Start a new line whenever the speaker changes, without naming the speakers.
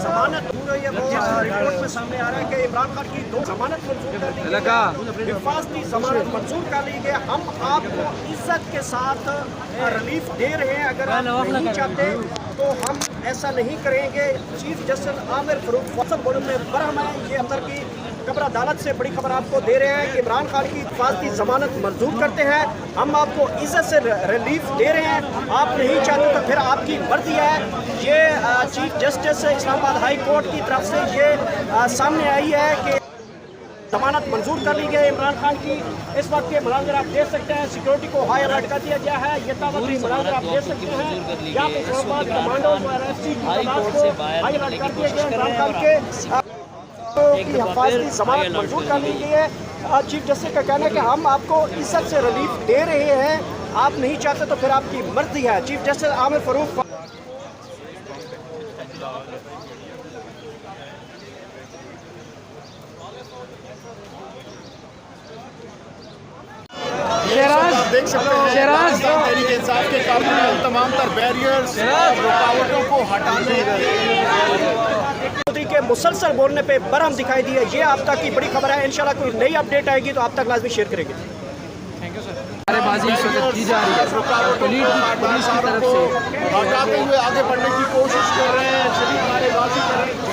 जमानत रिपोर्ट में सामने आ रहा है कि इमरान खान की 2 जमानत मंजूर कर ली गई, हिफाजती जमानत मंजूर कर ली गई। हम आपको इज्जत के साथ रिलीफ दे रहे हैं, अगर आप नहीं चाहते तो हम ऐसा नहीं करेंगे। चीफ जस्टिस आमिर फरूक फौसल बोर्ड में बरहम है। ये अंदर की खबर अदालत से बड़ी खबर आपको दे रहे हैं कि इमरान खान की हिफाजती जमानत मंजूर करते हैं, हम आपको इज्जत से रिलीफ दे रहे हैं। आप नहीं चाहते तो फिर आपकी मर्जी है। ये chief justice Islamabad high court की तरफ से ये सामने आई है कि जमानत मंजूर कर ली गई इमरान खान की। इस वक्त के मनाजर आप देख सकते हैं, सिक्योरिटी को हाई अलर्ट कर दिया गया है। ये ताबड़ी मनाजर आप देख सकते हैं, यहाँ पे इस्लामाबाद कमांडोज और RFC की तैनात को हाई अलर्ट कर दिया गया। इमरान खान के की हिफाजती जमानत मंजूर कर ली गई है। चीफ जस्टिस का कहना है कि हम आपको इज्जत से रिलीफ दे रहे हैं, आप नहीं चाहते तो फिर आपकी मर्जी है। चीफ जस्टिस आमिर फरूक
देख सकते हैं तहरीक इंसाफ के काबिल तमाम तर बैरियर्स रुकावटों को हटाने
के मुसलसल बोलने पे बरहम दिखाई दी है। ये आप तक की बड़ी खबर है। इंशाल्लाह कोई नई अपडेट आएगी तो आप तक लाजमी शेयर करेंगे।
Thank you sir. नारेबाजी इस वक्त की जा रही है, पुलिस की तरफ से
हटाते हुए आगे बढ़ने की कोशिश कर रहे हैं, शरीफ नारेबाजी कर रहे हैं।